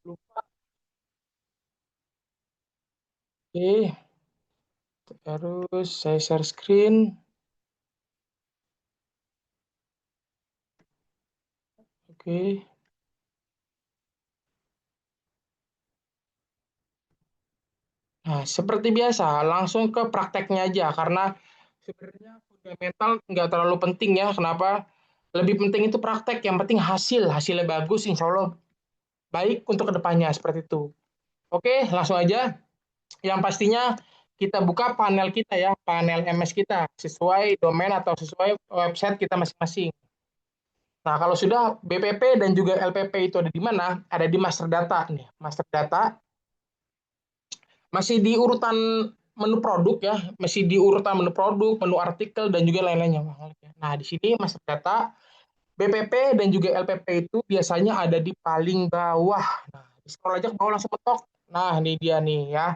Lupa. Oke, terus saya share screen. Oke. Nah, seperti biasa, langsung ke prakteknya aja karena sebenarnya fundamental nggak terlalu penting ya. Kenapa? Lebih penting itu praktek. Yang penting hasilnya bagus, insya Allah baik untuk kedepannya seperti itu. Oke, langsung aja. Yang pastinya kita buka panel kita ya, panel MS kita sesuai domain atau sesuai website kita masing-masing. Nah, kalau sudah BPP dan juga LPP itu ada di mana? Ada di master data nih. Master data masih di urutan menu produk ya, masih di urutan menu produk, menu artikel dan juga lain-lainnya. Nah, di sini master data BPP dan juga LPP itu biasanya ada di paling bawah. Nah, scroll aja ke bawah langsung mentok. Nah, ini dia nih ya.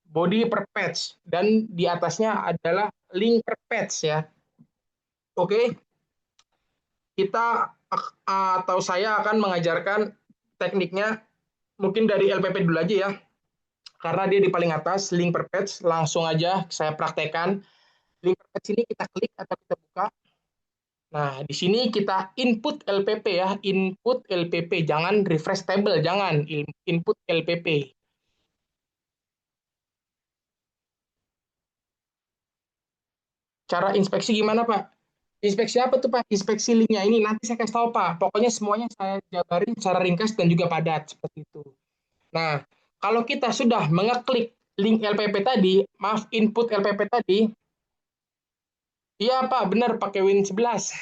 Body per page dan di atasnya adalah link per page ya. Oke, kita atau saya akan mengajarkan tekniknya mungkin dari LPP dulu aja ya. Karena dia di paling atas link per page langsung aja saya praktekkan. Link per page ini kita klik atau kita buka. Nah, di sini kita input LPP ya, input LPP, jangan refresh table, jangan input LPP. Cara inspeksi gimana, Pak? Inspeksi apa tuh, Pak? Inspeksi linknya ini nanti saya kasih tahu, Pak. Pokoknya semuanya saya jabarin secara ringkas dan juga padat seperti itu. Nah, kalau kita sudah mengeklik link LPP tadi, maaf input LPP tadi, iya Pak, benar pakai Win11.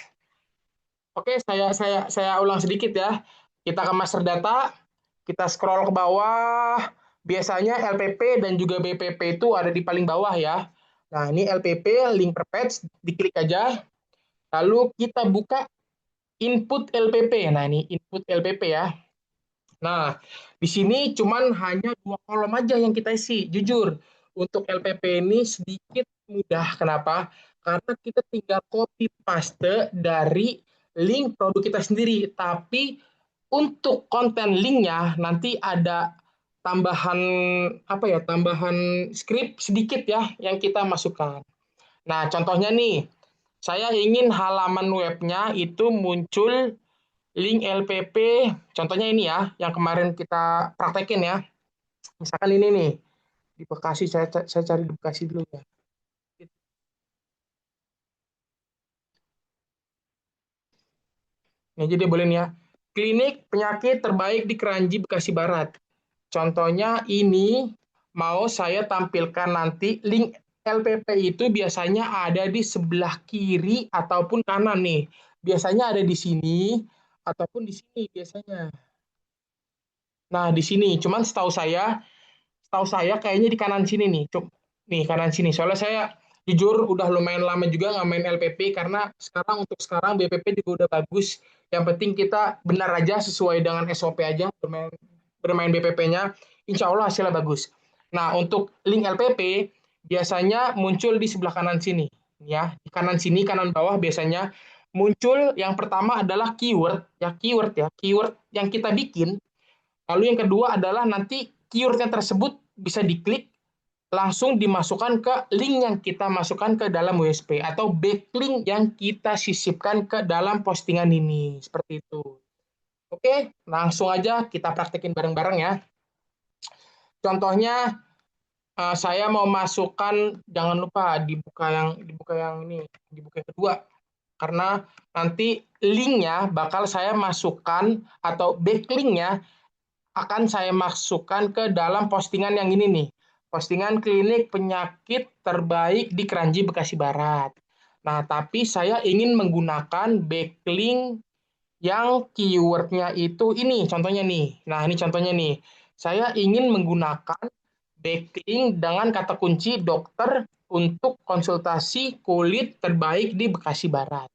Oke, saya ulang sedikit ya. Kita ke master data, kita scroll ke bawah. Biasanya LPP dan juga BPP itu ada di paling bawah ya. Nah, ini LPP, link per page, diklik aja. Lalu kita buka input LPP. Nah, ini input LPP ya. Nah, di sini cuman hanya dua kolom aja yang kita isi. Jujur, untuk LPP ini sedikit mudah. Kenapa? Karena kita tinggal copy paste dari link produk kita sendiri. Tapi untuk konten linknya nanti ada tambahan apa ya? Tambahan script sedikit ya yang kita masukkan. Nah, contohnya nih, saya ingin halaman webnya itu muncul link LPP, contohnya ini ya, yang kemarin kita praktekin ya. Misalkan ini nih, di Bekasi, saya cari di Bekasi dulu ya. Ini jadi boleh nih ya. Klinik penyakit terbaik di Keranji, Bekasi Barat. Contohnya ini, mau saya tampilkan nanti link LPP itu biasanya ada di sebelah kiri ataupun kanan nih. Biasanya ada di sini ataupun di sini biasanya. Nah, di sini. Cuman setahu saya kayaknya di kanan sini nih. Nih kanan sini. Soalnya saya jujur udah lumayan lama juga nggak main LPP karena untuk sekarang BPP juga udah bagus. Yang penting kita benar aja sesuai dengan SOP aja bermain BPP-nya. Insya Allah hasilnya bagus. Nah, untuk link LPP biasanya muncul di sebelah kanan sini. Ya, di kanan sini, kanan bawah biasanya muncul yang pertama adalah keyword yang kita bikin. Lalu yang kedua adalah nanti keywordnya tersebut bisa diklik langsung dimasukkan ke link yang kita masukkan ke dalam USP atau backlink yang kita sisipkan ke dalam postingan ini. Seperti itu. Oke, langsung aja kita praktekin bareng-bareng ya. Contohnya saya mau masukkan, jangan lupa dibuka yang ini, dibuka yang kedua karena nanti linknya bakal saya masukkan atau backlinknya akan saya masukkan ke dalam postingan yang ini nih. Postingan klinik penyakit terbaik di Keranji, Bekasi Barat. Nah, tapi saya ingin menggunakan backlink yang keywordnya itu ini contohnya nih. Nah, ini contohnya nih. Saya ingin menggunakan backlink dengan kata kunci dokter untuk konsultasi kulit terbaik di Bekasi Barat.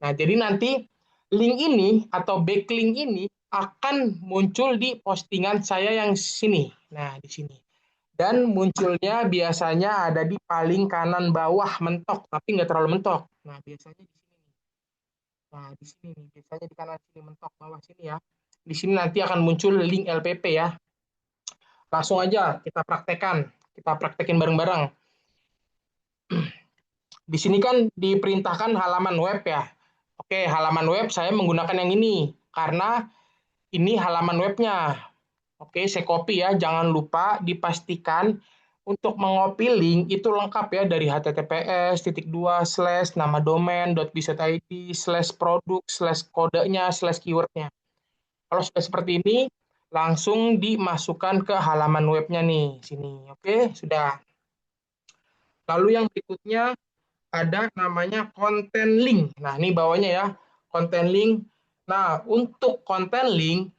Nah, jadi nanti link ini atau backlink ini akan muncul di postingan saya yang sini. Nah, di sini. Dan munculnya biasanya ada di paling kanan bawah mentok, tapi nggak terlalu mentok. Nah, biasanya di sini nih. Nah, di sini nih, biasanya di kanan sini mentok bawah sini ya. Di sini nanti akan muncul link LPP ya. Langsung aja kita praktekkan. Kita praktekin bareng-bareng. Di sini kan diperintahkan halaman web ya. Oke, halaman web saya menggunakan yang ini karena ini halaman webnya. Oke, saya copy ya. Jangan lupa dipastikan untuk mengopi link itu lengkap ya dari https://nama domain.bizid/produk/kodenya /keywordnya. Kalau sudah seperti ini, langsung dimasukkan ke halaman webnya nih, sini. Oke, sudah. Lalu yang berikutnya ada namanya konten link. Nah, ini bawahnya ya, konten link. Nah, untuk konten link,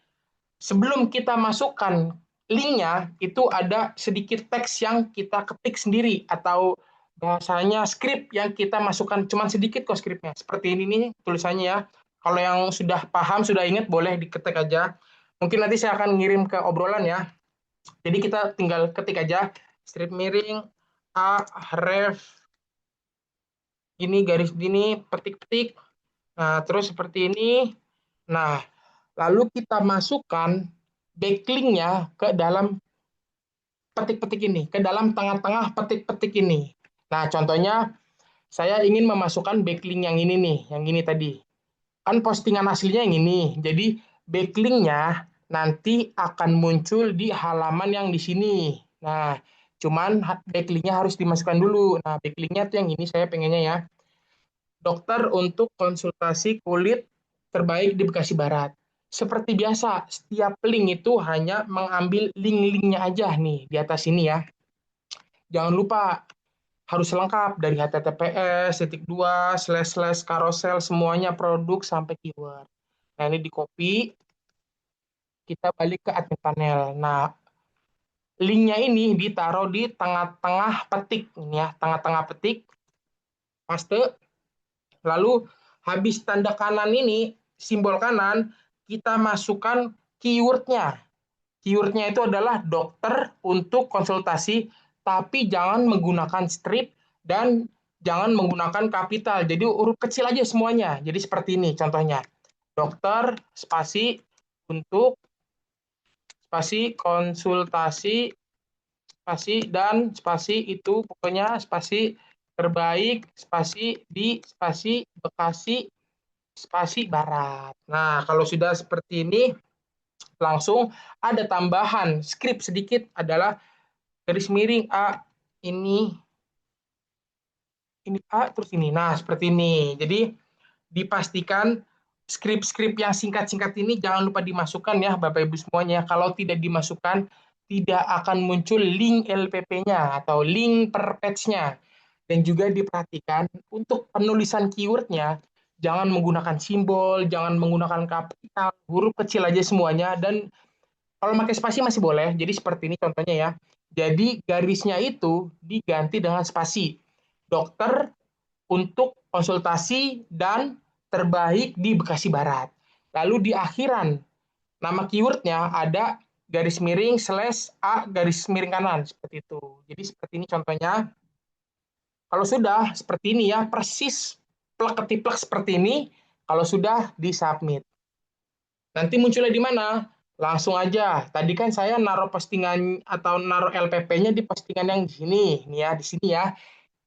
sebelum kita masukkan linknya, itu ada sedikit teks yang kita ketik sendiri, atau bahasanya skrip yang kita masukkan, cuman sedikit kok skripnya. Seperti ini nih tulisannya ya. Kalau yang sudah paham, sudah ingat, boleh diketik aja. Mungkin nanti saya akan ngirim ke obrolan ya. Jadi kita tinggal ketik aja, strip miring, A, ref, ini garis gini, petik-petik. Nah, terus seperti ini. Nah, lalu kita masukkan backlinknya ke dalam petik-petik ini, ke dalam tengah-tengah petik-petik ini. Nah, contohnya saya ingin memasukkan backlink yang ini nih, yang ini tadi. Kan postingan aslinya yang ini. Jadi backlinknya nanti akan muncul di halaman yang di sini. Nah, cuman backlinknya harus dimasukkan dulu. Nah, backlinknya tuh yang ini saya pengennya ya. Dokter untuk konsultasi kulit terbaik di Bekasi Barat. Seperti biasa, setiap link itu hanya mengambil link-linknya aja nih di atas ini ya. Jangan lupa harus lengkap dari https://carousel semuanya produk sampai keyword. Nah, ini di copy, kita balik ke admin panel. Nah, linknya ini ditaruh di tengah-tengah petik ini ya, tengah-tengah petik, paste. Lalu habis tanda kanan ini, simbol kanan, kita masukkan keywordnya. Keywordnya itu adalah dokter untuk konsultasi, tapi jangan menggunakan strip dan jangan menggunakan kapital. Jadi huruf kecil aja semuanya. Jadi seperti ini contohnya. Dokter, spasi, untuk, spasi, konsultasi, spasi, dan spasi itu pokoknya spasi terbaik, spasi di, spasi Bekasi, spasi Barat. Nah, kalau sudah seperti ini, langsung ada tambahan skrip sedikit adalah garis miring A, ini A terus ini. Nah, seperti ini. Jadi dipastikan skrip-skrip yang singkat-singkat ini jangan lupa dimasukkan ya Bapak Ibu semuanya. Kalau tidak dimasukkan, tidak akan muncul link LPP-nya atau link per page-nya. Dan juga diperhatikan untuk penulisan keywordnya, jangan menggunakan simbol, jangan menggunakan kapital, huruf kecil aja semuanya. Dan kalau pakai spasi masih boleh. Jadi seperti ini contohnya ya. Jadi garisnya itu diganti dengan spasi. Dokter untuk konsultasi dan terbaik di Bekasi Barat. Lalu di akhiran nama keywordnya ada garis miring slash A garis miring kanan seperti itu. Jadi seperti ini contohnya. Kalau sudah seperti ini ya, persis plek ketiplek seperti ini, kalau sudah disubmit. Nanti munculnya di mana? Langsung aja. Tadi kan saya naruh postingan atau naruh LPP-nya di postingan yang di sini, nih ya, di sini ya.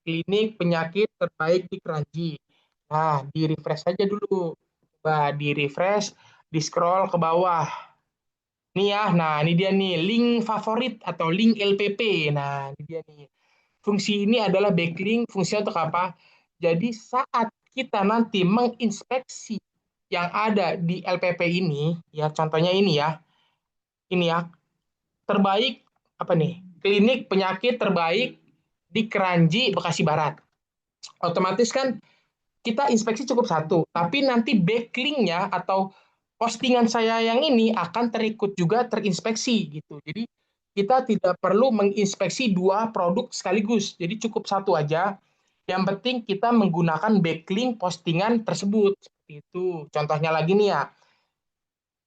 Klinik penyakit terbaik di Keranji. Nah, di refresh aja dulu. Coba di refresh, di scroll ke bawah. Nih ya, nah ini dia nih, link favorit atau link LPP. Nah, ini dia nih. Fungsi ini adalah backlink, fungsinya untuk apa? Jadi saat kita nanti menginspeksi yang ada di LPP ini, ya contohnya ini ya, terbaik apa nih? Klinik penyakit terbaik di Keranji, Bekasi Barat. Otomatis kan kita inspeksi cukup satu, tapi nanti backlinknya atau postingan saya yang ini akan terikut juga terinspeksi gitu. Jadi kita tidak perlu menginspeksi dua produk sekaligus. Jadi cukup satu aja. Yang penting kita menggunakan backlink postingan tersebut. Seperti itu. Contohnya lagi nih ya.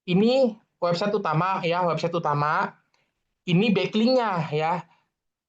Ini website utama ya, website utama. Ini backlinknya ya.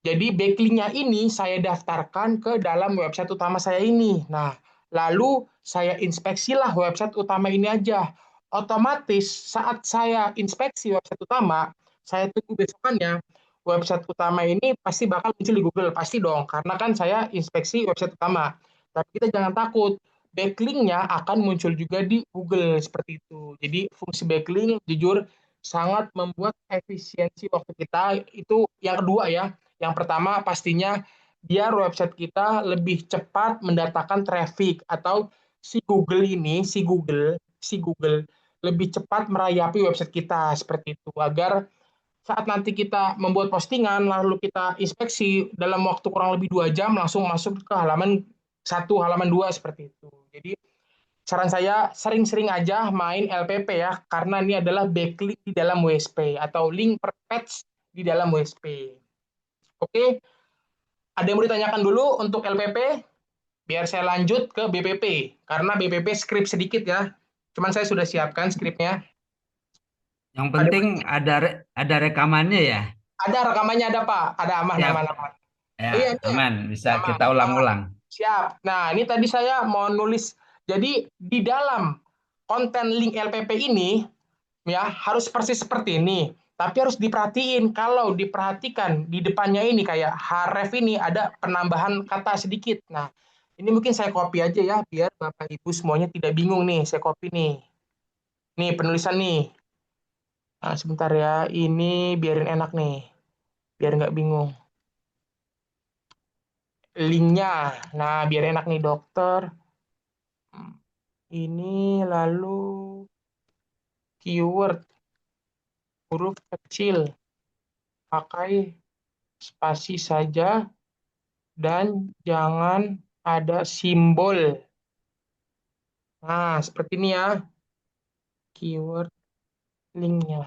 Jadi backlinknya ini saya daftarkan ke dalam website utama saya ini. Nah, lalu saya inspeksilah website utama ini aja. otomatis saat saya inspeksi website utama, saya tunggu besokannya, website utama ini pasti bakal muncul di Google, pasti dong, karena kan saya inspeksi website utama. Tapi kita jangan takut, backlink-nya akan muncul juga di Google seperti itu. Jadi fungsi backlink jujur sangat membuat efisiensi waktu kita itu yang kedua ya. Yang pertama pastinya biar website kita lebih cepat mendatangkan traffic atau si Google lebih cepat merayapi website kita seperti itu agar saat nanti kita membuat postingan lalu kita inspeksi dalam waktu kurang lebih 2 jam langsung masuk ke halaman 1, halaman 2 seperti itu. Jadi saran saya sering-sering aja main LPP ya karena ini adalah backlink di dalam WSP atau link per page di dalam WSP. Oke, ada yang mau ditanyakan dulu untuk LPP? Biar saya lanjut ke BPP karena BPP skrip sedikit ya. Cuman saya sudah siapkan skripnya. Yang Ada penting ada rekamannya ya. ada rekamannya ada Pak, ada aman aman Siap. aman. Oh iya Ya, ini ya, aman. Bisa aman. kita Nah, ulang-ulang. siap. Nah ini tadi saya mau nulis. Jadi di dalam konten link LPP ini ya harus persis seperti ini. Tapi harus diperhatiin kalau diperhatikan di depannya ini kayak href ini ada penambahan kata sedikit. Nah, ini mungkin saya copy aja ya biar Bapak Ibu semuanya tidak bingung nih. Saya copy nih. Nih penulisan nih. Nah, sebentar ya. Ini biarin enak nih. Biar nggak bingung. Linknya. Nah, biar enak nih dokter. Ini lalu keyword huruf kecil. Pakai spasi saja dan jangan ada simbol. Nah, seperti ini ya keyword linknya.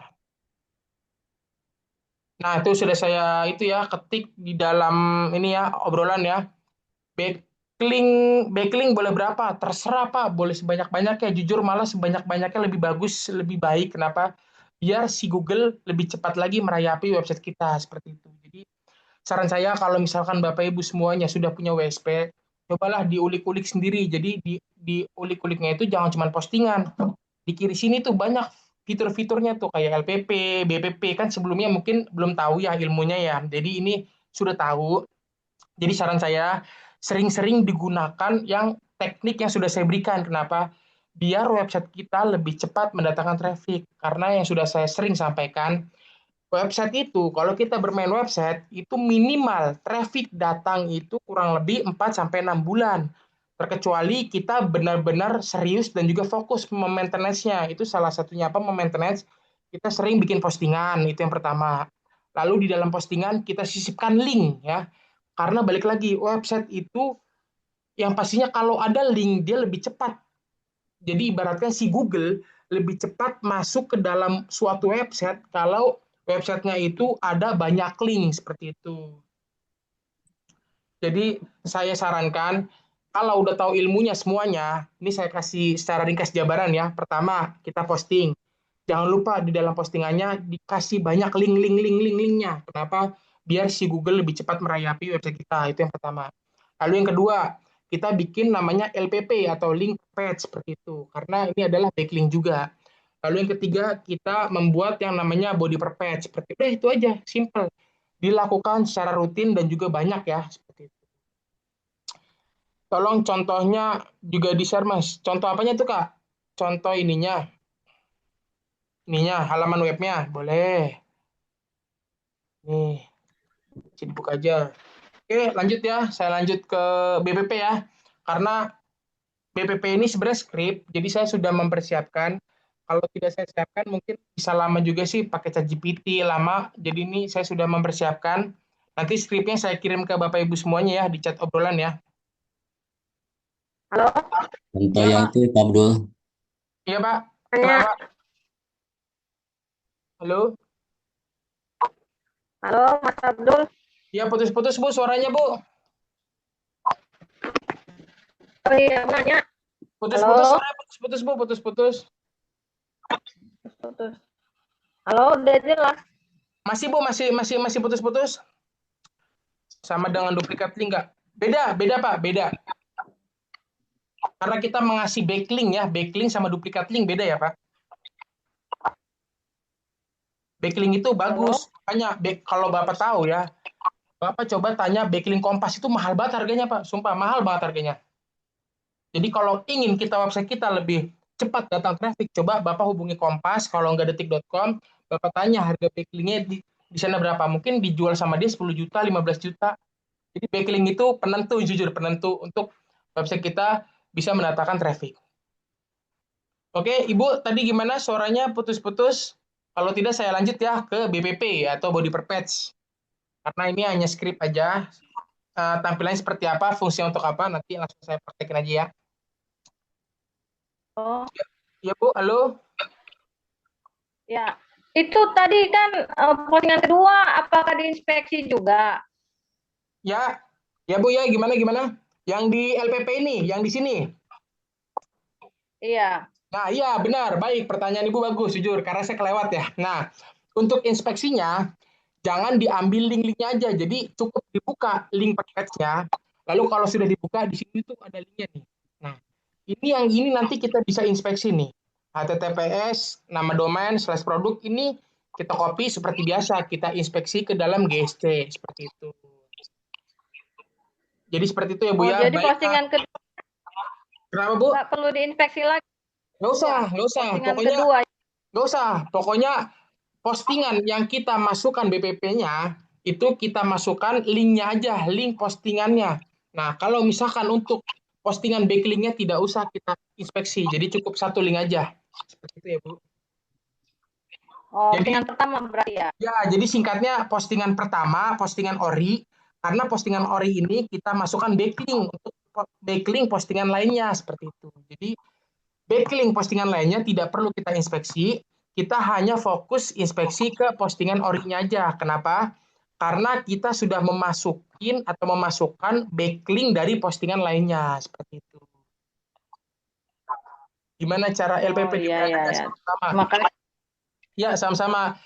Nah, itu sudah saya itu ya ketik di dalam ini ya obrolan ya. Backlink backlink boleh berapa? Terserah Pak, boleh sebanyak-banyaknya. Jujur malah sebanyak-banyaknya lebih bagus, lebih baik. Kenapa? Biar si Google lebih cepat lagi merayapi website kita seperti itu. Jadi saran saya kalau misalkan Bapak Ibu semuanya sudah punya WSP, cobalah diulik-ulik sendiri. Jadi diulik-uliknya itu jangan cuma postingan. Di kiri sini tuh banyak fitur-fiturnya tuh kayak LPP, BPP kan sebelumnya mungkin belum tahu ya ilmunya ya. Jadi ini sudah tahu. Jadi saran saya sering-sering digunakan yang teknik yang sudah saya berikan. Kenapa? Biar website kita lebih cepat mendatangkan traffic. Karena yang sudah saya sering sampaikan, website itu kalau kita bermain website itu minimal traffic datang itu kurang lebih 4 sampai 6 bulan. Terkecuali kita benar-benar serius dan juga fokus memaintenance-nya. Itu salah satunya apa? Memaintenance. Kita sering bikin postingan, itu yang pertama. Lalu di dalam postingan kita sisipkan link ya. Karena balik lagi website itu yang pastinya kalau ada link dia lebih cepat. Jadi ibaratkan si Google lebih cepat masuk ke dalam suatu website kalau websitenya itu ada banyak link seperti itu. Jadi saya sarankan kalau udah tahu ilmunya semuanya, ini saya kasih secara ringkas jabaran ya. Pertama, kita posting. Jangan lupa di dalam postingannya dikasih banyak link-linknya. Kenapa? Biar si Google lebih cepat merayapi website kita. Itu yang pertama. Lalu yang kedua, kita bikin namanya LPP atau link page seperti itu. Karena ini adalah backlink juga. Lalu yang ketiga, kita membuat yang namanya body per page. Seperti itu aja, simple. Dilakukan secara rutin dan juga banyak ya. Seperti itu. Tolong contohnya juga di-share, Mas. Contoh apanya tuh, Kak? Contoh ininya, halaman webnya. Boleh. Nih, dibuka aja. Oke, lanjut ya. Saya lanjut ke BPP ya. Karena BPP ini sebenarnya skrip, jadi saya sudah mempersiapkan. Kalau tidak saya siapkan, mungkin bisa lama juga sih pakai ChatGPT lama. Jadi ini saya sudah mempersiapkan. Nanti skripnya saya kirim ke Bapak Ibu semuanya ya di chat obrolan ya. Halo, Contoh Iya yang Pak. itu Pak Abdul. Iya Pak. tanya. Kenapa? Halo? Halo, Mas Abdul. Iya putus-putus Bu suaranya Bu. Oh iya, mau nanya. Putus-putus Halo, suaranya putus-putus Bu, putus-putus. putus. Halo, udah jelas. Masih Bu, masih putus-putus. Sama dengan duplikat link nggak? Beda, beda Pak, beda. Karena kita mengasih backlink ya, backlink sama duplikat link beda ya Pak. Backlink itu Halo? bagus. Makanya kalau Bapak tahu ya, Bapak coba tanya backlink Kompas itu mahal banget harganya, Pak. Sumpah mahal banget harganya. Jadi kalau ingin website kita lebih cepat datang traffic, coba Bapak hubungi Kompas, kalau nggak detik.com, Bapak tanya harga backlinknya di sana berapa. Mungkin dijual sama dia 10 juta, 15 juta. Jadi backlink itu penentu, jujur penentu untuk website kita bisa mendatangkan traffic. Oke, Ibu, tadi gimana suaranya putus-putus? Kalau tidak saya lanjut ya ke BPP atau body per page. Karena ini hanya script aja. Tampilannya seperti apa, fungsinya untuk apa, nanti langsung saya praktekin aja ya. Oh, Ya Bu, halo. ya. Itu tadi kan postingan kedua, apakah diinspeksi juga? Ya, ya Bu ya, gimana gimana? Yang di LPP ini, yang di sini. Iya. Nah, iya benar, baik. Pertanyaan Ibu bagus, jujur, karena saya kelewat ya. Nah, untuk inspeksinya, jangan diambil link-linknya aja. Jadi cukup dibuka link package-nya. Lalu kalau sudah dibuka, di sini tuh ada linknya nih. Nah, ini nanti kita bisa inspeksi nih. HTTPS, nama domain, slash produk, ini kita copy seperti biasa. Kita inspeksi ke dalam GSC, seperti itu. Jadi seperti itu ya Bu Oh, ya. jadi Baik, postingan kedua kenapa Bu? nggak perlu diinspeksi lagi Nggak usah, ya? nggak usah. Postingan Pokoknya kedua. nggak usah. Pokoknya postingan yang kita masukkan BPP-nya itu kita masukkan linknya aja, link postingannya. Nah, kalau misalkan untuk postingan backlinknya tidak usah kita inspeksi, jadi cukup satu link aja. Seperti itu ya Bu. Oh, Jadi postingan pertama berarti ya? jadi singkatnya postingan pertama, postingan ori, karena postingan ori ini kita masukkan backlink untuk backlink postingan lainnya seperti itu. Jadi backlink postingan lainnya tidak perlu kita inspeksi, kita hanya fokus inspeksi ke postingan orinya aja. Kenapa? Karena kita sudah memasukkan backlink dari postingan lainnya seperti itu. Gimana cara Oh LPP iya iya diperhatikan ya. sama-sama? Makanya Ya, sama-sama.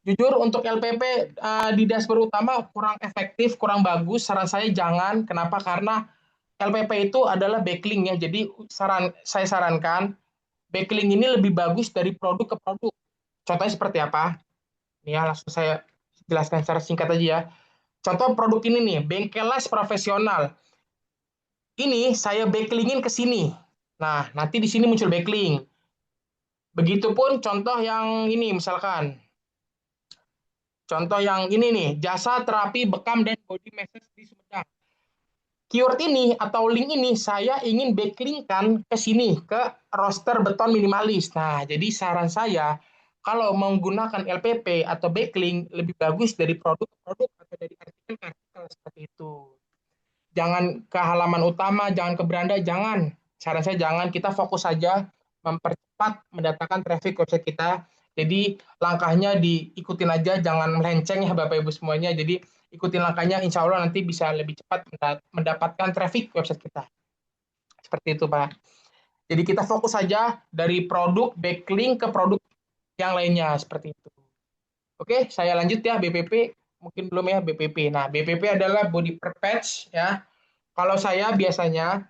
Jujur untuk LPP di dashboard utama kurang efektif, kurang bagus. Saran saya jangan. Kenapa? Karena LPP itu adalah backlink ya. Jadi saya sarankan backlink ini lebih bagus dari produk ke produk. Contohnya seperti apa? Nih ya, langsung saya jelaskan secara singkat aja ya. Contoh produk ini nih, bengkel las profesional. Ini saya backlinkin ke sini. Nah, nanti di sini muncul backlink. Begitupun contoh yang ini misalkan. Contoh yang ini nih, jasa terapi bekam dan body massage di Sumedang. Keyword ini atau link ini saya ingin backlinkkan ke sini, ke roster beton minimalis. Nah, jadi saran saya, kalau menggunakan LPP atau backlink, lebih bagus dari produk-produk atau dari artikel-artikel seperti itu. Jangan ke halaman utama, jangan ke beranda, jangan. Saran saya jangan, kita fokus saja mempercepat mendatangkan traffic website kita. Jadi langkahnya diikutin aja, jangan melenceng ya Bapak Ibu semuanya. Jadi ikutin langkahnya, insya Allah nanti bisa lebih cepat mendapatkan traffic website kita. Seperti itu Pak. Jadi kita fokus saja dari produk backlink ke produk yang lainnya seperti itu. Oke, saya lanjut ya BPP. Mungkin belum ya BPP. Nah, BPP adalah body per page ya. Kalau saya biasanya,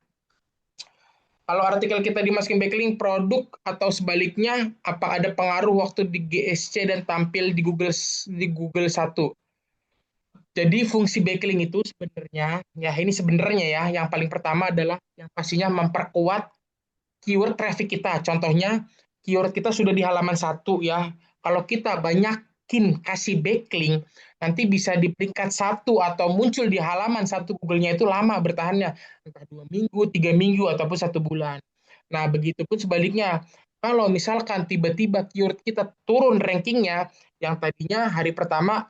kalau artikel kita dimasukin backlink produk atau sebaliknya, apa ada pengaruh waktu di GSC dan tampil di Google 1? Jadi fungsi backlink itu sebenarnya, ya ini sebenarnya ya, yang paling pertama adalah yang pastinya memperkuat keyword traffic kita. Contohnya, keyword kita sudah di halaman 1 ya. Kalau kita banyakin kasih backlink, nanti bisa di peringkat 1 atau muncul di halaman 1 Google-nya itu lama bertahannya. Entah 2 minggu, 3 minggu, ataupun 1 bulan. Nah, begitupun sebaliknya. Kalau misalkan tiba-tiba keyword kita turun rankingnya, yang tadinya hari pertama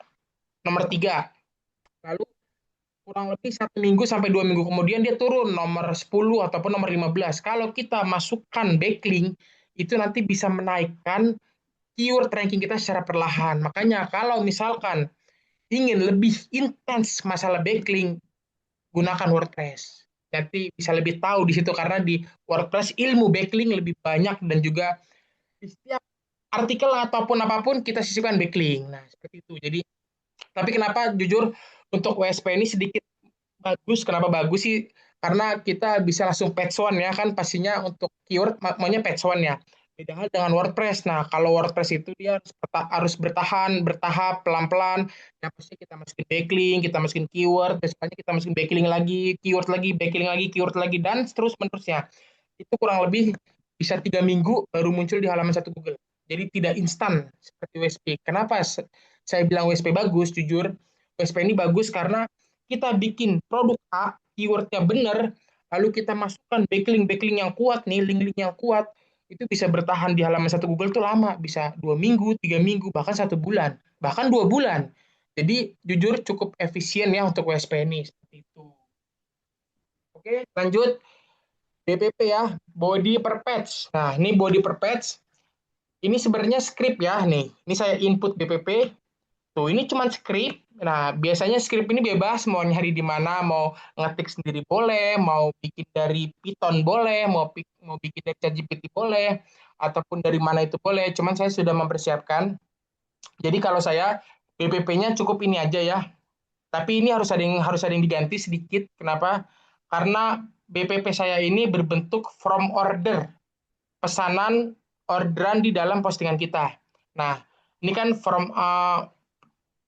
nomor 3, lalu kurang lebih 1 minggu sampai 2 minggu kemudian dia turun nomor 10 ataupun nomor 15. Kalau kita masukkan backlink, itu nanti bisa menaikkan keyword ranking kita secara perlahan. Makanya kalau misalkan ingin lebih intens masalah backlink, gunakan WordPress. Nanti bisa lebih tahu di situ karena di WordPress ilmu backlink lebih banyak dan juga di setiap artikel ataupun apapun kita sisipkan backlink. Nah, seperti itu. Jadi, tapi kenapa jujur untuk WSP ini sedikit bagus. Kenapa bagus sih? Karena kita bisa langsung patch one ya kan pastinya untuk keyword maunya patch one ya. Beda hal dengan WordPress. Nah, kalau WordPress itu dia harus bertahan, bertahap, pelan-pelan. Yang pasti kita masukin backlink, kita masukin keyword, besoknya kita masukin backlink lagi, backlink lagi, keyword lagi, dan terus menerusnya. Itu kurang lebih bisa 3 minggu baru muncul di halaman satu Google. Jadi tidak instan seperti WSP. Kenapa saya bilang WSP bagus? Jujur, WSP ini bagus karena kita bikin produk A, keywordnya benar, lalu kita masukkan backlink yang kuat nih, link-link yang kuat, itu bisa bertahan di halaman satu Google tuh lama, bisa 2 minggu, 3 minggu, bahkan 1 bulan, bahkan 2 bulan. Jadi jujur cukup efisien ya untuk WSP ini seperti itu. Oke, lanjut BPP ya, body per page. Nah, ini body per page. Ini sebenarnya script ya nih. Ini saya input BPP. Tuh, ini cuma script. Nah, biasanya script ini bebas, mau nyari di mana, mau ngetik sendiri boleh, mau bikin dari Python boleh, mau bikin dari ChatGPT boleh, ataupun dari mana itu boleh. Cuman saya sudah mempersiapkan. Jadi kalau saya BPP-nya cukup ini aja ya. Tapi ini harus ada yang diganti sedikit. Kenapa? Karena BPP saya ini berbentuk from order, pesanan orderan di dalam postingan kita. Nah, ini kan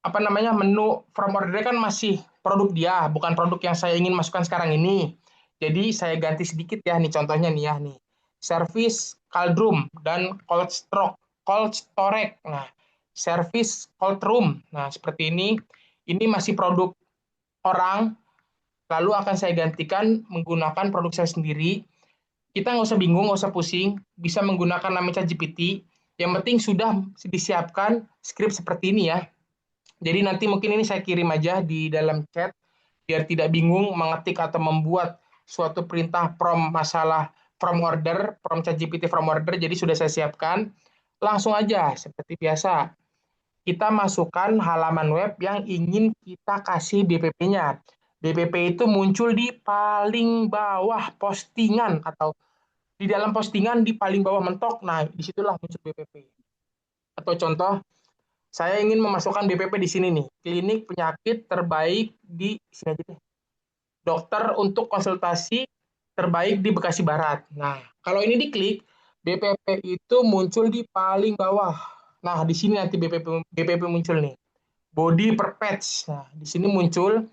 apa namanya, menu from order kan masih produk dia, bukan produk yang saya ingin masukkan sekarang ini. Jadi saya ganti sedikit ya, nih contohnya nih ya nih. Service cold room dan cold storage. Nah, service cold room. Nah, seperti ini. Ini masih produk orang, lalu akan saya gantikan menggunakan produk saya sendiri. Kita nggak usah bingung, nggak usah pusing, bisa menggunakan namanya GPT. Yang penting sudah disiapkan skrip seperti ini ya. Jadi nanti mungkin ini saya kirim aja di dalam chat biar tidak bingung mengetik atau membuat suatu perintah from masalah from order, from ChatGPT from order. Jadi sudah saya siapkan. Langsung aja seperti biasa. Kita masukkan halaman web yang ingin kita kasih BPP-nya. BPP itu muncul di paling bawah postingan atau di dalam postingan di paling bawah mentok. Nah, disitulah muncul BPP. Atau contoh, saya ingin memasukkan BPP di sini nih. Klinik penyakit terbaik di sini aja deh. Dokter untuk konsultasi terbaik di Bekasi Barat. Nah, kalau ini diklik, BPP itu muncul di paling bawah. Nah, di sini nanti BPP muncul nih. Body per page. Nah, di sini muncul.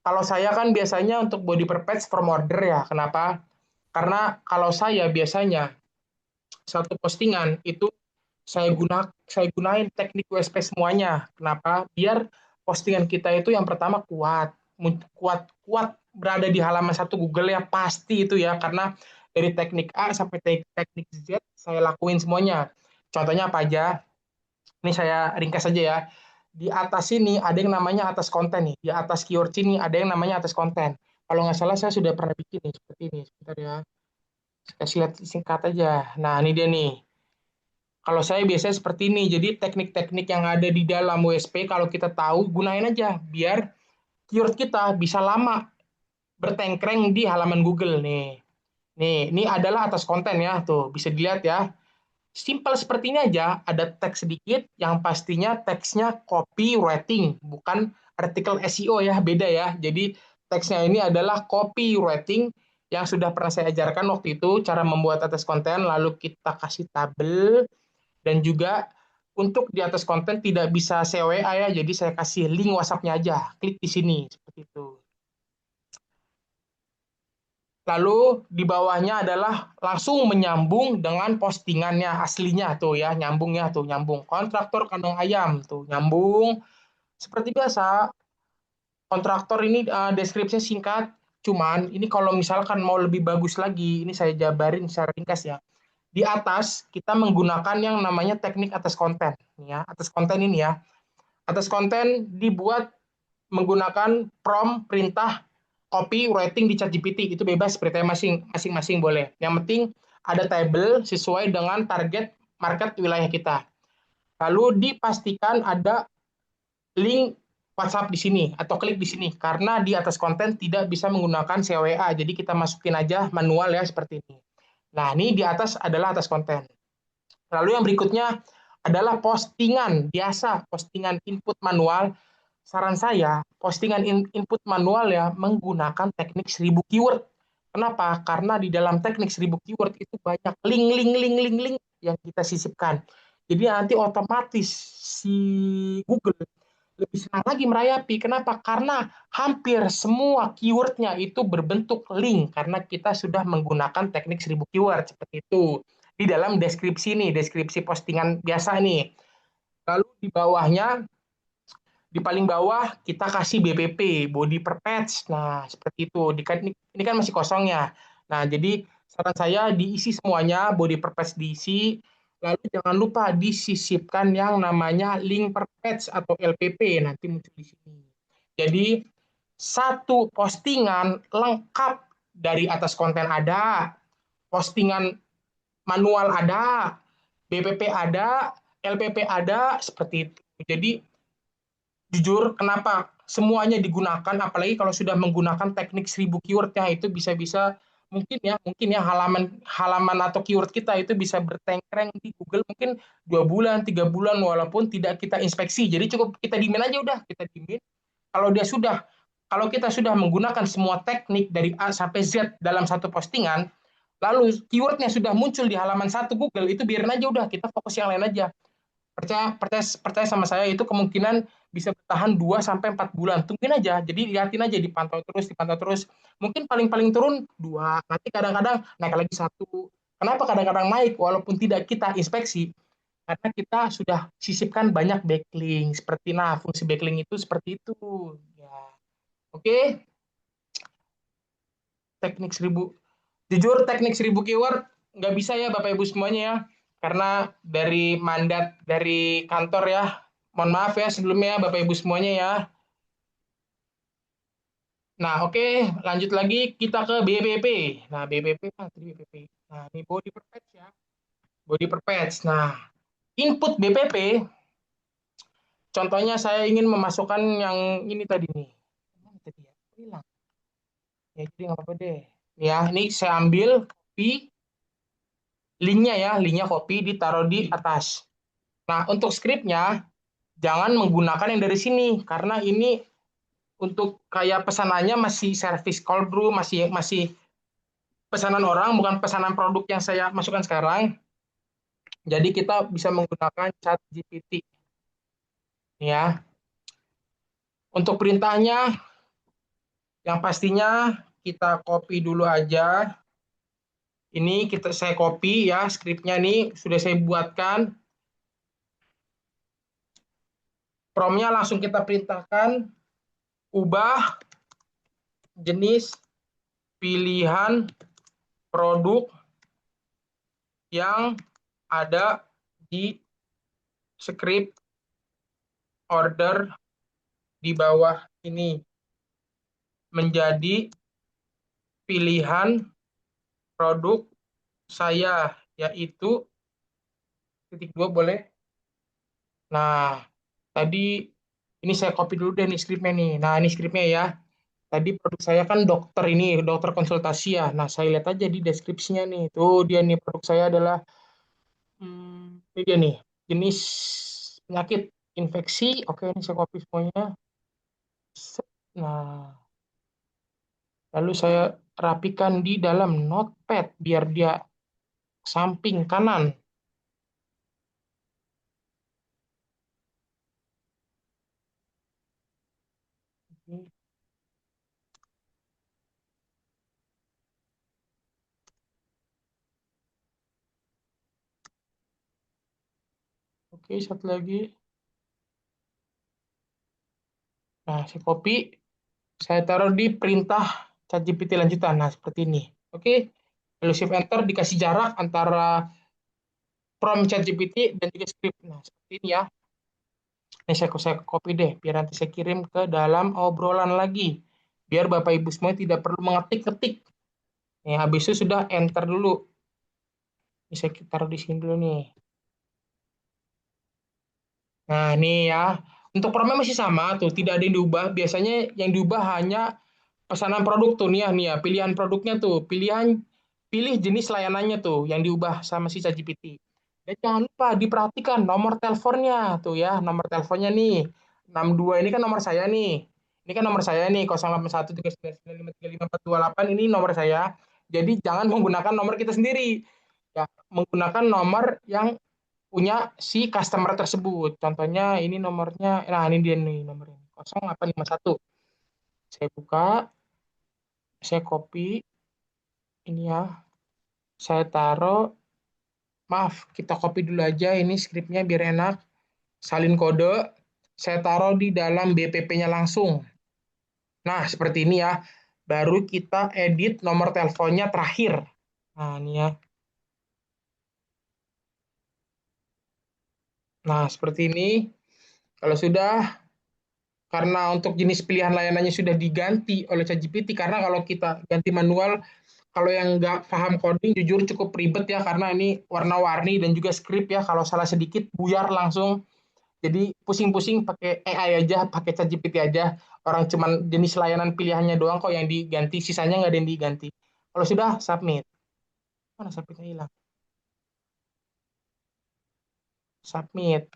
Kalau saya kan biasanya untuk body per page from order ya. Kenapa? Karena kalau saya biasanya satu postingan itu saya gunain teknik WSP semuanya. Kenapa? Biar postingan kita itu yang pertama kuat, kuat, kuat berada di halaman satu Google ya pasti itu ya, karena dari teknik A sampai teknik Z saya lakuin semuanya. Contohnya apa aja? Ini saya ringkas saja ya. Di atas sini ada yang namanya atas konten nih. Di atas keyword sini ada yang namanya atas konten. Kalau nggak salah saya sudah pernah bikin nih seperti ini. Sebentar ya. Saya kasih lihat singkat aja. Nah, ini dia nih. Kalau saya biasanya seperti ini. Jadi teknik-teknik yang ada di dalam WSP kalau kita tahu gunain aja biar keyword kita bisa lama bertengkreng di halaman Google nih. Nih, ini adalah atas konten ya. Tuh, bisa dilihat ya. Simpel seperti ini aja, ada teks sedikit yang pastinya teksnya copywriting, bukan artikel SEO ya, beda ya. Jadi teksnya ini adalah copywriting yang sudah pernah saya ajarkan waktu itu, cara membuat atas konten, lalu kita kasih tabel, dan juga untuk di atas konten tidak bisa CWA ya, jadi saya kasih link WhatsApp-nya aja, klik di sini, seperti itu. Lalu di bawahnya adalah langsung menyambung dengan postingannya aslinya tuh ya, nyambungnya tuh, nyambung. Kontraktor kandang ayam tuh, nyambung. Seperti biasa, kontraktor ini deskripsinya singkat, cuman ini kalau misalkan mau lebih bagus lagi, ini saya jabarin secara ringkas ya. Di atas kita menggunakan yang namanya teknik atas konten, ya, atas konten ini ya. Atas konten dibuat menggunakan prompt perintah copywriting di ChatGPT itu bebas seperti masing-masing boleh. Yang penting ada table sesuai dengan target market wilayah kita. Lalu dipastikan ada link WhatsApp di sini atau klik di sini karena di atas konten tidak bisa menggunakan CWA. Jadi kita masukin aja manual ya seperti ini. Nah, ini di atas adalah atas konten. Lalu yang berikutnya adalah postingan biasa, postingan input manual. Saran saya, postingan input manual ya menggunakan teknik 1000 keyword. Kenapa? Karena di dalam teknik 1000 keyword itu banyak link yang kita sisipkan. Jadi nanti otomatis si Google lebih senang lagi merayapi. Kenapa? Karena hampir semua keywordnya itu berbentuk link karena kita sudah menggunakan teknik 1000 keyword seperti itu. Di dalam deskripsi nih, deskripsi postingan biasa nih. Lalu di bawahnya, di paling bawah kita kasih BPP, body per page. Nah, seperti itu. Ini kan masih kosong ya. Nah, jadi saran saya diisi semuanya, body per page diisi. Lalu jangan lupa disisipkan yang namanya link per page atau LPP, nanti muncul di sini. Jadi satu postingan lengkap dari atas konten ada, postingan manual ada, BPP ada, LPP ada, seperti itu. Jadi jujur, kenapa semuanya digunakan, apalagi kalau sudah menggunakan teknik 1000 keyword ya, itu bisa-bisa mungkin ya halaman halaman atau keyword kita itu bisa bertengkreng di Google mungkin 2 bulan 3 bulan walaupun tidak kita inspeksi. Jadi cukup kita dimin aja, udah kita dimin. Kalau dia sudah kalau kita sudah menggunakan semua teknik dari A sampai Z dalam satu postingan, lalu keywordnya sudah muncul di halaman satu Google, itu biarin aja, udah kita fokus yang lain aja. Percaya sama saya, itu kemungkinan bisa bertahan 2 sampai 4 bulan. Tungguin aja. Jadi liatin aja, dipantau terus. Mungkin paling-paling turun 2, nanti kadang-kadang naik lagi 1. Kenapa kadang-kadang naik walaupun tidak kita inspeksi? Karena kita sudah sisipkan banyak backlink. Fungsi backlink itu seperti itu. Ya. Oke, teknik 1000. Jujur, teknik 1000 keyword nggak bisa ya Bapak Ibu semuanya ya. Karena dari mandat dari kantor ya. Mohon maaf ya sebelumnya Bapak Ibu semuanya ya. Nah, oke, lanjut lagi kita ke BPP. Nah, BPP tadi BPP. Nah, ini body per page ya. Body per page. Nah, input BPP, contohnya saya ingin memasukkan yang ini tadi nih. Mana tadi ya? Hilang. Ya, jadi nggak apa-apa deh. Ya, ini saya ambil copy linknya copy ditaruh di atas. Nah, untuk skripnya jangan menggunakan yang dari sini karena ini untuk kayak pesanannya masih service call through, masih masih pesanan orang, bukan pesanan produk yang saya masukkan sekarang. Jadi kita bisa menggunakan chat GPT ya. Untuk perintahnya yang pastinya kita copy dulu aja. Ini saya copy ya, skripnya nih sudah saya buatkan. Promnya langsung kita perintahkan, ubah jenis pilihan produk yang ada di script order di bawah ini menjadi pilihan produk saya, yaitu titik 2 boleh. Nah, tadi ini saya copy dulu deh nih skripnya nih. Nah, ini skripnya ya. Tadi produk saya kan dokter, ini dokter konsultasi ya. Nah, saya lihat aja di deskripsinya nih. Tuh dia nih, produk saya adalah ini dia nih, jenis penyakit infeksi. Oke, ini saya copy semuanya. Nah, lalu saya rapikan di dalam notepad biar dia samping kanan. Oke, satu lagi. Nah, saya copy, saya taruh di perintah ChatGPT lanjutan. Nah, seperti ini. Oke, lalu shift enter, dikasih jarak antara prompt ChatGPT dan juga script. Nah, seperti ini ya. Ini saya copy deh, biar nanti saya kirim ke dalam obrolan lagi. Biar Bapak Ibu semua tidak perlu mengetik-ketik. Nih, habis itu sudah enter dulu. Ini saya taruh di sini dulu nih. Nah, ini ya. Untuk promnya masih sama tuh, tidak ada yang diubah. Biasanya yang diubah hanya pesanan produk tuh nih ya, pilihan produknya tuh, pilih jenis layanannya tuh yang diubah sama si ChatGPT. Dan jangan lupa diperhatikan nomor teleponnya tuh ya, nomor teleponnya nih. 62 ini kan nomor saya nih. Ini Ini kan nomor saya nih 081399535428 ini nomor saya. Jadi jangan menggunakan nomor kita sendiri. Ya, menggunakan nomor yang punya si customer tersebut. Contohnya ini nomornya, nah ini dia nih nomornya 0851. Saya buka, saya copy ini ya. Saya taruh, maaf, kita copy dulu aja ini skripnya biar enak. Salin kode, saya taruh di dalam BPP-nya langsung. Nah, seperti ini ya. Baru kita edit nomor teleponnya terakhir. Nah, ini ya. Nah, seperti ini. Kalau sudah, karena untuk jenis pilihan layanannya sudah diganti oleh ChatGPT, karena kalau kita ganti manual, kalau yang nggak paham coding, jujur cukup ribet ya, karena ini warna-warni dan juga script ya, kalau salah sedikit, buyar langsung. Jadi pusing-pusing pakai AI aja, pakai ChatGPT aja. Orang cuman jenis layanan pilihannya doang kok yang diganti, sisanya nggak ada yang diganti. Kalau sudah, submit. Mana submitnya hilang? Submit.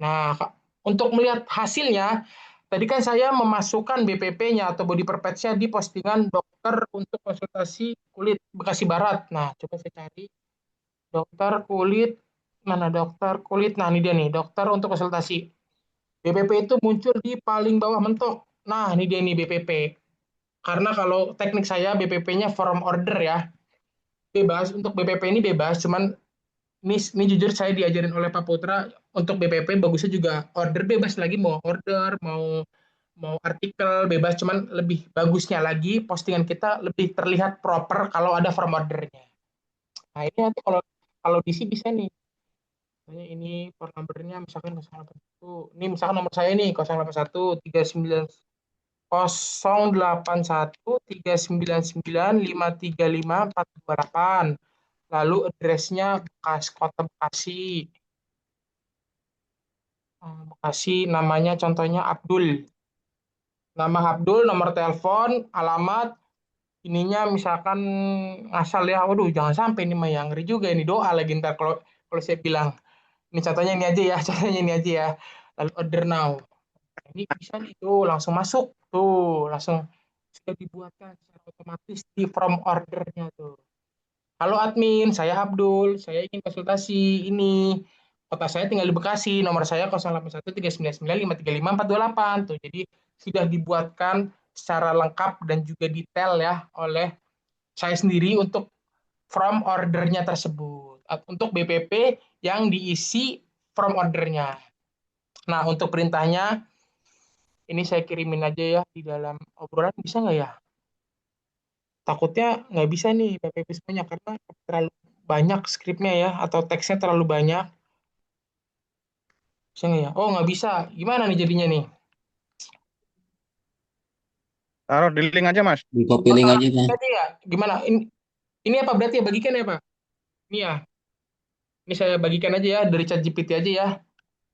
Nah, untuk melihat hasilnya, tadi kan saya memasukkan BPP-nya atau body per nya di postingan dokter untuk konsultasi kulit Bekasi Barat. Nah, coba saya cari dokter kulit, mana dokter kulit. Nah, ini dia nih, dokter untuk konsultasi. BPP itu muncul di paling bawah mentok. Nah, ini dia nih BPP. Karena kalau teknik saya BPP-nya form order ya. Bebas, untuk BPP ini bebas, cuman ini jujur saya diajarin oleh Pak Putra untuk BPP bagusnya juga order bebas lagi, mau order mau mau artikel bebas, cuman lebih bagusnya lagi postingan kita lebih terlihat proper kalau ada form ordernya. Nah ini nanti kalau kalau DC bisa nih. Misalnya ini phone numbernya misalkan 081. Ini misalkan nomor saya nih 081 39 081399535428. Lalu address-nya Kota Bekasi. Bekasi namanya contohnya Abdul. Nama Abdul, nomor telepon, alamat, ininya misalkan ngasal ya. Waduh, jangan sampai ini mah yang ngeri juga ini doa lagi ntar kalau kalau saya bilang. Ini contohnya ini aja ya, contohnya ini aja ya. Lalu order now. Nah, ini bisa nih tuh langsung masuk tuh, langsung sudah dibuatkan secara otomatis di from ordernya tuh. Halo admin, saya Abdul. Saya ingin konsultasi ini. Kota saya tinggal di Bekasi. Nomor saya 081399535428. Tuh, jadi sudah dibuatkan secara lengkap dan juga detail ya oleh saya sendiri untuk from ordernya tersebut. Untuk BPP yang diisi from ordernya. Nah, untuk perintahnya ini saya kirimin aja ya di dalam obrolan bisa nggak ya? Takutnya nggak bisa nih PPP semuanya karena terlalu banyak skripnya ya atau teksnya terlalu banyak. Bisa nggak ya? Oh nggak bisa. Gimana nih jadinya nih? Taruh di link aja, Mas. Di copy Oh link taruh aja, Pak. aja ya? Gimana? Ini apa berarti ya bagikan ya Pak? Ini ya. Ini saya bagikan aja ya dari ChatGPT aja ya.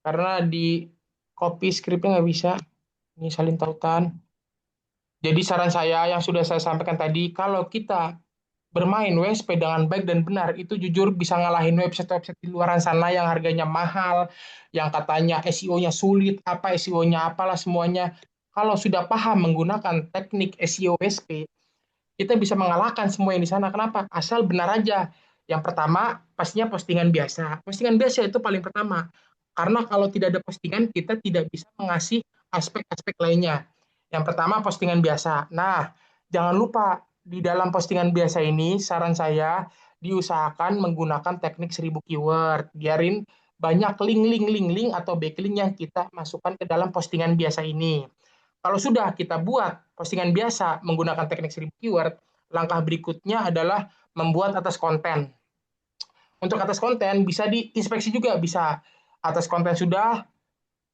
Karena di copy skripnya nggak bisa. Ini salin tautan. Jadi saran saya yang sudah saya sampaikan tadi, kalau kita bermain WSP dengan baik dan benar, itu jujur bisa ngalahin website-website di luaran sana yang harganya mahal, yang katanya SEO-nya sulit, apa SEO-nya apalah semuanya. Kalau sudah paham menggunakan teknik SEO WSP, kita bisa mengalahkan semua yang di sana. Kenapa? Asal benar aja. Yang pertama, pastinya postingan biasa. Postingan biasa itu paling pertama. Karena kalau tidak ada postingan, kita tidak bisa mengasih aspek-aspek lainnya. Yang pertama, postingan biasa. Nah, jangan lupa, di dalam postingan biasa ini, saran saya, diusahakan menggunakan teknik 1000 keyword. Biarin banyak link-link atau backlink yang kita masukkan ke dalam postingan biasa ini. Kalau sudah kita buat postingan biasa menggunakan teknik 1000 keyword, langkah berikutnya adalah membuat atas konten. Untuk atas konten bisa diinspeksi juga, bisa atas konten sudah,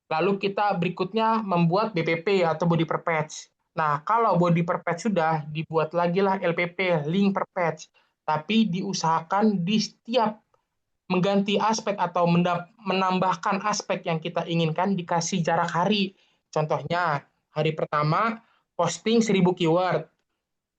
lalu kita berikutnya membuat BPP atau body per page. Nah, kalau body per page sudah, dibuat lagi lah LPP, link per page. Tapi diusahakan di setiap mengganti aspek atau menambahkan aspek yang kita inginkan dikasih jarak hari. Contohnya, hari pertama posting 1000 keyword,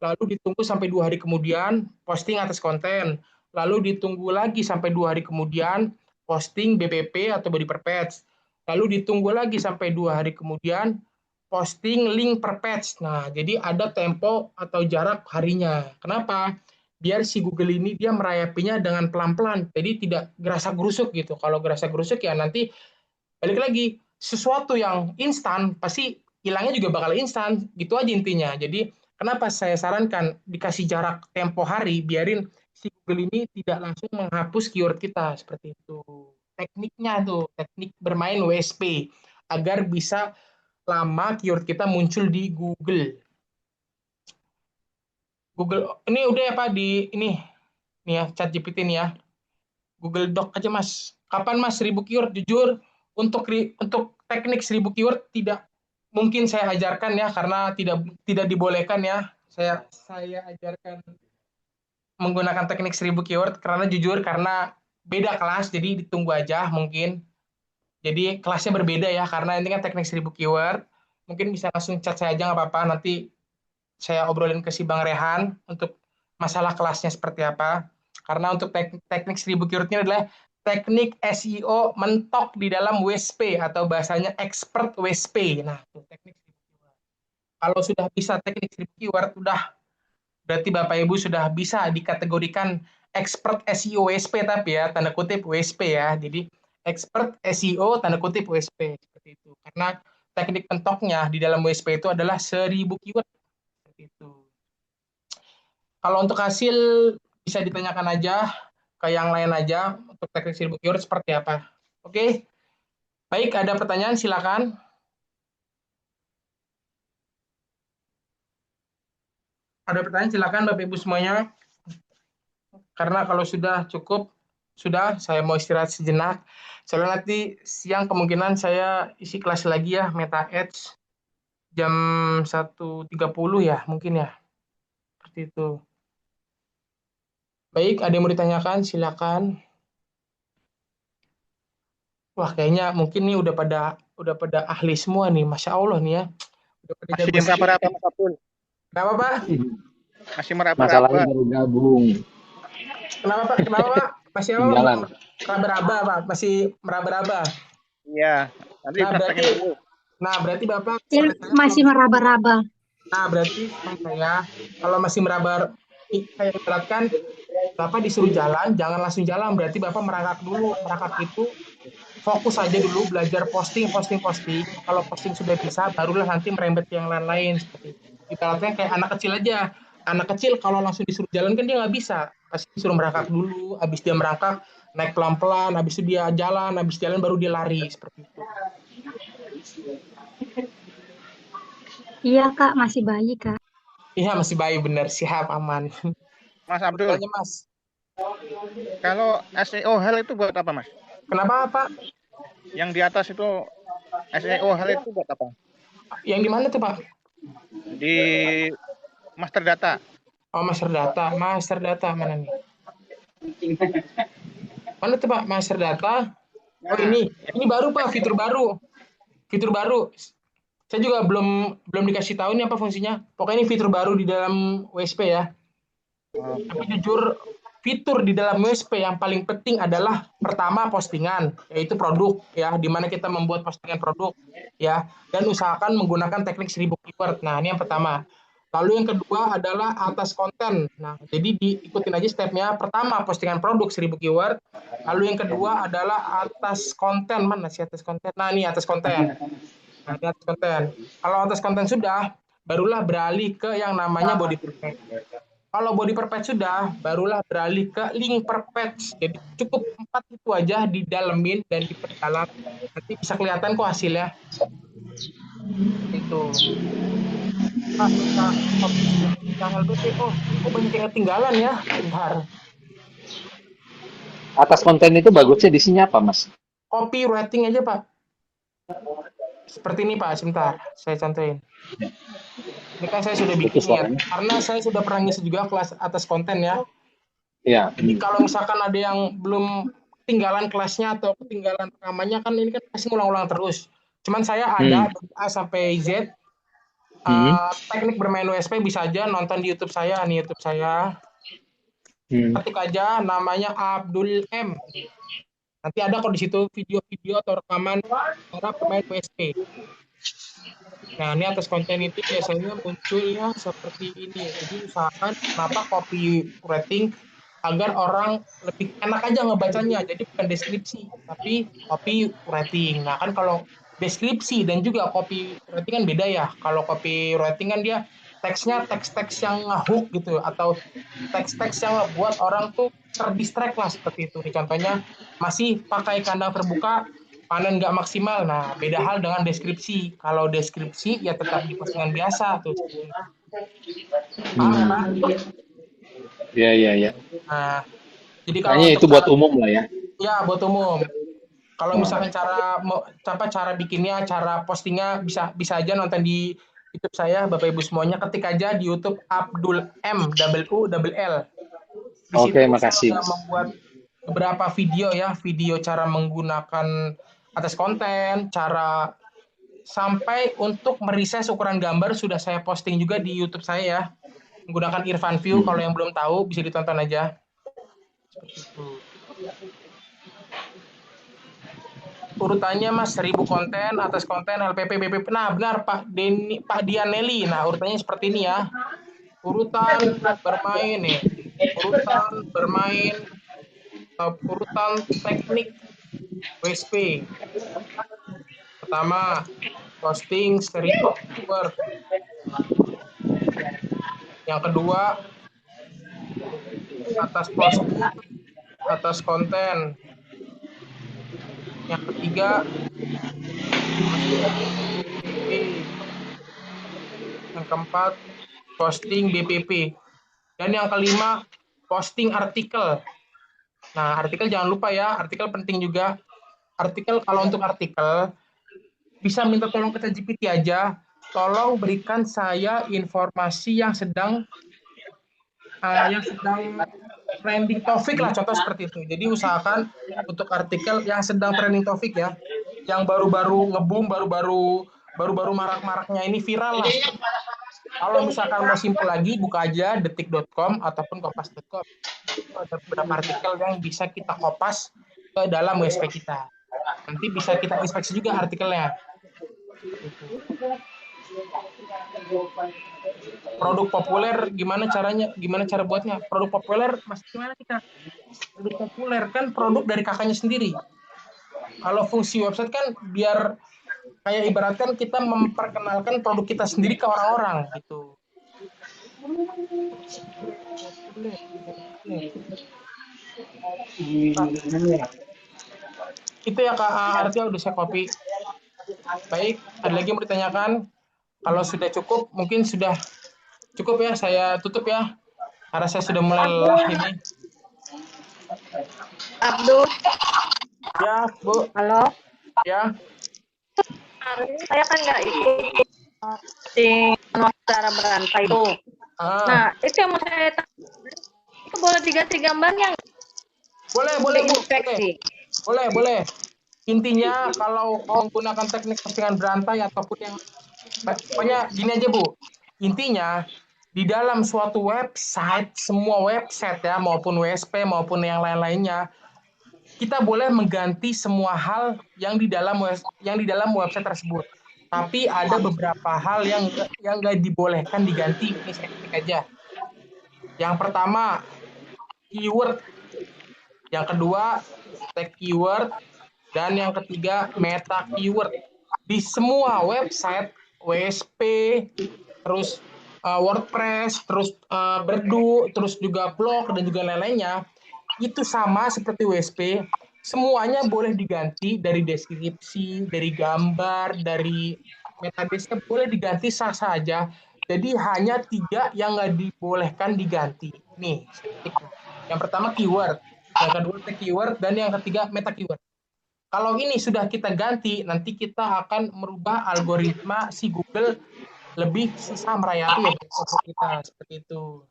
lalu ditunggu sampai 2 hari kemudian posting atas konten, lalu ditunggu lagi sampai 2 hari kemudian posting BPP atau body per page, lalu ditunggu lagi sampai 2 hari kemudian posting link per page. Nah, jadi ada tempo atau jarak harinya. Kenapa? Biar si Google ini dia merayapinya dengan pelan-pelan. Jadi tidak gerasa-gerusuk gitu. Kalau gerasa-gerusuk ya nanti balik lagi sesuatu yang instan pasti hilangnya juga bakal instan. Gitu aja intinya. Jadi kenapa saya sarankan dikasih jarak tempo hari biarin si Google ini tidak langsung menghapus keyword kita seperti itu. Tekniknya tuh, teknik bermain WSP agar bisa lama keyword kita muncul di Google. Google ini udah ya Pak di ini nih ya ChatGPT nih ya. Google Doc aja Mas. Kapan Mas 1000 keyword? Jujur untuk teknik 1000 keyword tidak mungkin saya ajarkan ya karena tidak dibolehkan ya. Saya ajarkan menggunakan teknik 1000 keyword karena jujur karena beda kelas jadi ditunggu aja mungkin. Jadi kelasnya berbeda ya karena ini kan teknik 1000 keyword. Mungkin bisa langsung chat saya aja nggak apa-apa nanti saya obrolin ke si Bang Rehan untuk masalah kelasnya seperti apa. Karena untuk teknik 1000 keyword ini adalah teknik SEO mentok di dalam WSP atau bahasanya expert WSP. Nah, itu teknik 1000 keyword. Kalau sudah bisa teknik 1000 keyword, udah berarti Bapak Ibu sudah bisa dikategorikan expert SEO WSP tapi ya, tanda kutip WSP ya. Jadi expert SEO tanda kutip WSP seperti itu. Karena teknik mentoknya di dalam WSP itu adalah 1000 keyword seperti itu. Kalau untuk hasil bisa ditanyakan aja ke yang lain aja untuk teknik 1000 keyword seperti apa. Oke, baik ada pertanyaan silakan. Ada pertanyaan silakan Bapak Ibu semuanya. Karena kalau sudah cukup, sudah saya mau istirahat sejenak. Soalnya nanti siang kemungkinan saya isi kelas lagi ya, Meta Ads jam 1.30 ya, mungkin ya. Seperti itu. Baik, ada yang mau ditanyakan? Silakan. Wah, kayaknya mungkin nih udah pada ahli semua nih, Masya Allah nih ya. Udah pada Masih jago semua. meraba-raba Mas Abdul. Kenapa Pak? Masih Masalahnya meraba-raba. baru gabung, Kenapa Pak? Kenapa Pak? Masih apa? tinggalan. Meraba-raba Pak? Masih meraba-raba. Iya, nanti Nah, praktekin berarti dulu. berarti Bapak Ya, masih meraba-raba. Nah, berarti sama saya kalau masih kayak ibaratkan Bapak disuruh jalan, jangan langsung jalan. Berarti Bapak merangkak dulu. Merangkak itu fokus aja dulu belajar posting, posting, posting. Kalau posting sudah bisa, barulah nanti merembet ke yang lain-lain seperti itu. Ibaratnya kayak anak kecil aja. Anak kecil kalau langsung disuruh jalan kan dia nggak bisa. Pasti disuruh merangkak dulu. Habis dia merangkak, naik pelan-pelan. Habis itu dia jalan. Habis jalan baru dia lari seperti itu. Iya, Kak, masih bayi, Kak. Iya masih baik bener, siap aman. Mas Abdul, Tanya Mas, kalau SEO hal itu buat apa Mas? kenapa Pak? Yang di atas itu SEO hal itu buat apa? Yang di mana tuh Pak? Di master data. Oh master data mana nih? Mana tuh Pak master data? Oh ini baru Pak, fitur baru. Saya juga belum dikasih tahu nih apa fungsinya. Pokoknya ini fitur baru di dalam WSP ya. Tapi jujur fitur di dalam WSP yang paling penting adalah pertama postingan, yaitu produk ya, di mana kita membuat postingan produk ya, dan usahakan menggunakan teknik 1000 keyword. Nah, ini yang pertama. Lalu yang kedua adalah atas konten. Nah, jadi diikutin aja stepnya. Pertama postingan produk 1000 keyword. Lalu yang kedua adalah atas konten. Mana sih atas konten? Nah, ini atas konten. Nah, ini atas konten. Kalau atas konten sudah, barulah beralih ke yang namanya body per page. Kalau body per page sudah, barulah beralih ke link per page. Jadi cukup 4 itu aja didalemin dan diperdalam. Nanti bisa kelihatan kok hasilnya. Itu. Tanggal BT, kok banyak yang ketinggalan ya. Bentar. Atas konten itu bagusnya di sini apa, Mas? Copy writing aja, Pak. Seperti ini, Pak. Sebentar, saya contohin. Ini kan saya sudah bikin ya. Karena saya sudah pernah ngisi juga kelas atas konten ya. Iya. Jadi kalau misalkan ada yang belum ketinggalan kelasnya atau ketinggalan rekamannya kan ini kan pasti ngulang-ulang terus. Cuman saya ada dari A sampai Z. Teknik bermain WSP bisa aja nonton di YouTube saya, nih YouTube saya. Ketik aja namanya Abdul M. Nanti ada kok di situ video-video atau rekaman cara bermain WSP. Nah, ini atas konten itu biasanya munculnya seperti ini. Jadi usahakan kenapa copywriting agar orang lebih enak aja ngebacanya. Jadi bukan deskripsi, tapi copywriting. Nah, kan kalau deskripsi dan juga copywriting kan beda ya. Kalau copywriting kan dia teksnya teks-teks yang ngehook gitu atau teks-teks yang buat orang tuh terdistract lah seperti itu. Nih, contohnya masih pakai kandang terbuka panen nggak maksimal. Nah, beda hal dengan deskripsi. Kalau deskripsi ya tetap di postingan biasa tuh. Paham ya, Pak? Ya, ya, ya. Nah, jadi kalau Kayaknya untuk itu buat umum lah ya. ya buat umum. Kalau misalkan cara bikinnya, cara postingnya bisa aja nonton di YouTube saya, Bapak Ibu semuanya, ketik aja di YouTube Abdul M double U double L. Di situ Oke, saya makasih, udah Mas. membuat beberapa video ya, video cara menggunakan atas konten, cara sampai untuk meriset ukuran gambar sudah saya posting juga di YouTube saya ya. Menggunakan Irfan View, kalau yang belum tahu bisa ditonton aja. Seperti itu. Urutannya Mas 1000 konten, atas konten, LPP, BPP. Nah, benar Pak Dianelli. Nah, urutannya seperti ini ya. Urutan bermain nih. Urutan bermain urutan teknik WSP. Pertama, posting 1000 viewer. Yang kedua, atas posting, atas konten. Yang ketiga, BPP. Yang keempat, posting BPP. Dan yang kelima, posting artikel. Nah, artikel jangan lupa ya, artikel penting juga. Artikel, kalau untuk artikel, bisa minta tolong ke ChatGPT aja, tolong berikan saya informasi yang sedang trending topik lah, contoh seperti itu. Jadi usahakan untuk artikel yang sedang trending topik ya, yang baru-baru ngebum, baru-baru marak-maraknya ini viral lah. Kalau misalkan mau simpel lagi, buka aja detik.com ataupun kompas.com. Ada beberapa artikel yang bisa kita kopas ke dalam WSP kita. Nanti bisa kita inspeksi juga artikelnya. Produk populer gimana caranya? Gimana cara buatnya? Produk populer Mas gimana kita? Produk populer kan produk dari kakaknya sendiri. Kalau fungsi website kan biar kayak ibaratkan kita memperkenalkan produk kita sendiri ke orang-orang gitu. Itu ya Kak Artia udah saya copy. Baik, ada lagi yang mau ditanyakan? Kalau sudah cukup, mungkin sudah cukup ya, saya tutup ya. Karena saya sudah mulai lelah ini. Abdul, Ya, Bu. halo. Ya. Saya kan nggak ikut posting cara berantai itu. Nah, itu yang mau saya tanya. Itu boleh diganti gambarnya nggak? Boleh, Bu. Diinspeksi. Boleh. Intinya kalau menggunakan teknik postingan berantai ataupun yang pokoknya gini aja Bu. Intinya di dalam suatu website, semua website ya maupun WSP maupun yang lain-lainnya, kita boleh mengganti semua hal yang di dalam website tersebut. Tapi ada beberapa hal yang nggak dibolehkan diganti. Ini saya ketik aja. Yang pertama, keyword. Yang kedua, tag keyword. Dan yang ketiga, meta keyword. Di semua website, WSP, terus WordPress, terus Berdu, terus juga blog, dan juga lain-lainnya, itu sama seperti WSP. Semuanya boleh diganti dari deskripsi, dari gambar, dari metadata boleh diganti sah saja. Jadi hanya 3 yang nggak dibolehkan diganti. Nih, yang pertama keyword, yang kedua tag keyword, dan yang ketiga meta keyword. Kalau ini sudah kita ganti, nanti kita akan merubah algoritma si Google lebih susah merayap ya kita seperti itu.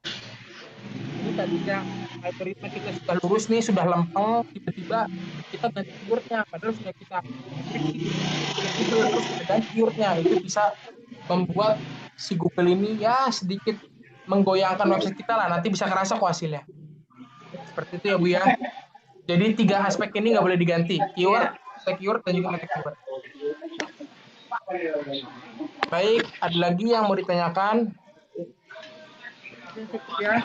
Ini tadinya algoritma kita sudah lurus nih, sudah lempeng, tiba-tiba kita ganti keywordnya, padahal sudah kita Google terus kita ganti keywordnya, itu bisa membuat si Google ini ya sedikit menggoyangkan website kita lah, nanti bisa kerasa kok hasilnya. Seperti itu ya Bu ya. Jadi 3 aspek ini nggak boleh diganti, keyword, tag keyword, dan juga meta keyword. Baik, ada lagi yang mau ditanyakan?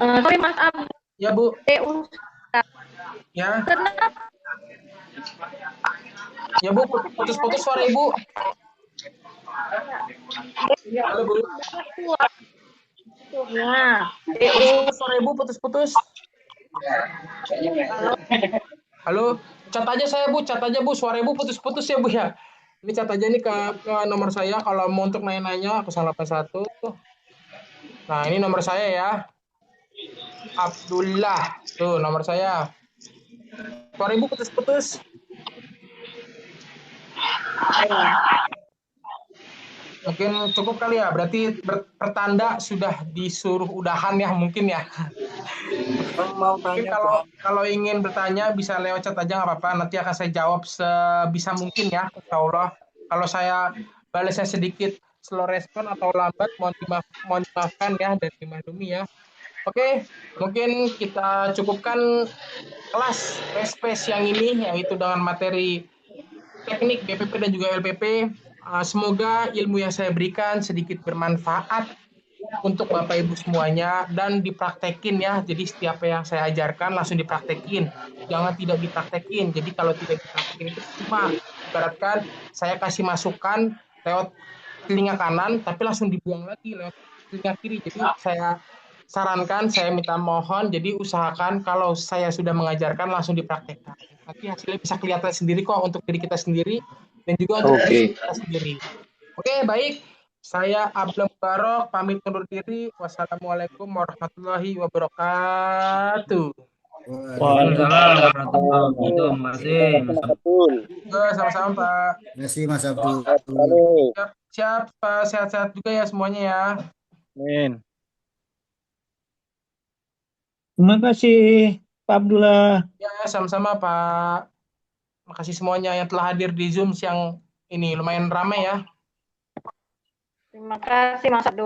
Sorry Mas Abdul. Ya, Bu. Ustaz. Ya. Kenapa? Ya, Bu, putus-putus suara Ibu. Halo, Bu. Nah, Putus suara Ibu, putus-putus. Halo, cat aja saya Bu, cat aja Bu, suara Ibu putus-putus ya Bu ya. Ini cat aja nih ke nomor saya kalau mau untuk nanya-nanya 081. Nah, ini nomor saya ya. Abdullah. Tuh nomor saya. Suara Ibu putus-putus. Mungkin cukup kali ya, berarti pertanda sudah disuruh udahan ya mungkin ya. Mungkin kalau ingin bertanya bisa lewat chat aja nggak apa-apa. Nanti akan saya jawab sebisa mungkin ya, insya Allah. Kalau saya balasnya sedikit slow respon atau lambat, mohon dimaafkan ya dan dimaklumi ya. Oke, mungkin kita cukupkan kelas space yang ini, yaitu dengan materi teknik BPP dan juga LPP. Semoga ilmu yang saya berikan sedikit bermanfaat untuk Bapak Ibu semuanya dan dipraktekin ya. Jadi setiap yang saya ajarkan langsung dipraktekin. Jangan tidak dipraktekin. Jadi kalau tidak dipraktekin itu cuma ibaratkan saya kasih masukan lewat telinga kanan tapi langsung dibuang lagi lewat telinga kiri. Jadi saya sarankan, saya minta mohon, jadi usahakan kalau saya sudah mengajarkan langsung dipraktekkan. Nanti hasilnya bisa kelihatan sendiri kok untuk diri kita sendiri dan juga untuk diri kita sendiri. Oke, baik. Saya Abdul Barok, pamit undur diri. Wassalamualaikum warahmatullahi wabarakatuh. Waalaikumsalam warahmatullahi wabarakatuh. Masih, Mas Abdul. Sama-sama, Pak. Terima kasih Mas Abdul. Siap, Pak. Sehat-sehat juga ya semuanya ya. Amin. Terima kasih Pak Abdullah. Ya, sama-sama, Pak. Makasih semuanya yang telah hadir di Zoom siang ini. Lumayan ramai ya. terima kasih Mas Abdul.